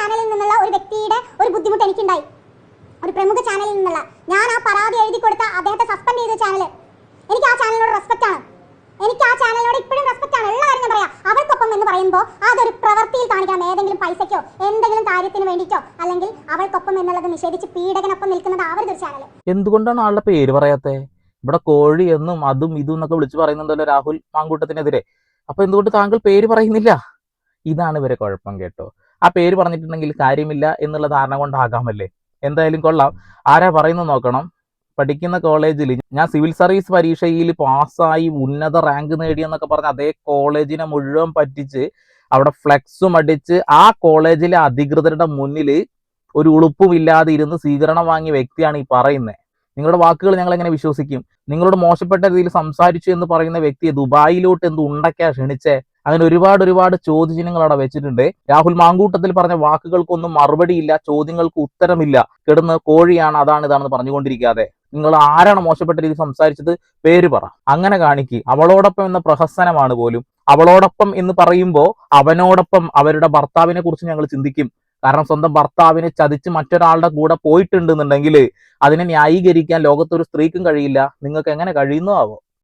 ചാനലിൽ നിന്നുള്ള ഒരു വ്യക്തിയുടെ ഒരു ബുദ്ധിമുട്ട് എനിക്കുണ്ടായി. ഒരു പ്രമുഖ ചാനലിൽ നിന്നുള്ള ഞാൻ ആ പരാതി എഴുതി കൊടുത്ത അദ്ദേഹത്തെ സസ്പെൻഡ് ചെയ്ത ചാനൽ. എനിക്ക് ആ ചാനലിനോട് റെസ്പെക്റ്റ് ആണ്. എനിക്ക് ആ ചാനലിനോട് ഇപ്പോഴും റെസ്പെക്റ്റ് ആണ്. ഉള്ള കാര്യം ഞാൻ പറയാം. അവൾക്കൊപ്പം എന്ന് പറയുമ്പോൾ അതൊരു പ്രവൃത്തിയിൽ കാണിക്കണം. ഏതെങ്കിലും പൈസയ്ക്കോ എന്തെങ്കിലും കാര്യത്തിന് വേണ്ടിയിട്ടോ അല്ലെങ്കിൽ അവൾക്കൊപ്പം എന്നുള്ളത് നിഷേധിച്ച് പീഡകനൊപ്പം നിൽക്കുന്നത് ആവരുത് ഒരു ചാനൽ. എന്തുകൊണ്ടാണ് ആളുടെ പേര് പറയാത്തെ? ഇവിടെ കോഴി എന്നും അതും ഇതും എന്നൊക്കെ വിളിച്ചു പറയുന്നുണ്ടല്ലോ രാഹുൽ മാങ്കൂട്ടത്തിനെതിരെ. അപ്പൊ എന്തുകൊണ്ട് താങ്കൾ പേര് പറയുന്നില്ല? ഇതാണ് ഇവരെ കുഴപ്പം കേട്ടോ. ആ പേര് പറഞ്ഞിട്ടുണ്ടെങ്കിൽ കാര്യമില്ല എന്നുള്ള ധാരണ കൊണ്ടാകാമല്ലേ. എന്തായാലും കൊള്ളാം. ആരാ പറയുന്നത് നോക്കണം. പഠിക്കുന്ന കോളേജിൽ ഞാൻ സിവിൽ സർവീസ് പരീക്ഷയിൽ പാസ്സായി ഉന്നത റാങ്ക് നേടിയെന്നൊക്കെ പറഞ്ഞ അതേ കോളേജിനെ മുഴുവൻ പറ്റിച്ച് അവിടെ ഫ്ലെക്സും അടിച്ച് ആ കോളേജിലെ അധികൃതരുടെ മുന്നിൽ ഒരു ഉളുപ്പുമില്ലാതെ ഇരുന്ന് സ്വീകരണം വാങ്ങിയ വ്യക്തിയാണ് ഈ പറയുന്നത്. നിങ്ങളുടെ വാക്കുകൾ ഞങ്ങൾ എങ്ങനെ വിശ്വസിക്കും? നിങ്ങളോട് മോശപ്പെട്ട രീതിയിൽ സംസാരിച്ചു എന്ന് പറയുന്ന വ്യക്തിയെ ദുബായിലോട്ട് എന്ത് ഉണ്ടക്കാ ക്ഷണിച്ചേ? അങ്ങനെ ഒരുപാട് ചോദ്യചിഹ്നങ്ങൾ അവിടെ വെച്ചിട്ടുണ്ട്. രാഹുൽ മാങ്കൂട്ടത്തിൽ പറഞ്ഞ വാക്കുകൾക്കൊന്നും മറുപടിയില്ല, ചോദ്യങ്ങൾക്ക് ഉത്തരമില്ല. കിടന്ന് കോഴിയാണ് അതാണ് ഇതാണെന്ന് പറഞ്ഞുകൊണ്ടിരിക്കാതെ നിങ്ങൾ ആരാണ് മോശപ്പെട്ട രീതിയിൽ സംസാരിച്ചത്? പേര് പറ. അങ്ങനെ കാണിക്ക്. അവളോടൊപ്പം എന്ന പ്രഹസനമാണ് പോലും. അവളോടൊപ്പം എന്ന് പറയുമ്പോൾ അവനോടൊപ്പം അവരുടെ ഭർത്താവിനെ കുറിച്ച് ഞങ്ങൾ ചിന്തിക്കും. കാരണം സ്വന്തം ഭർത്താവിനെ ചതിച്ച് മറ്റൊരാളുടെ കൂടെ പോയിട്ടുണ്ടെന്നുണ്ടെങ്കിൽ അതിനെ ന്യായീകരിക്കാൻ ലോകത്തൊരു സ്ത്രീക്കും കഴിയില്ല. നിങ്ങൾക്ക് എങ്ങനെ കഴിയുന്നോ ആവോ?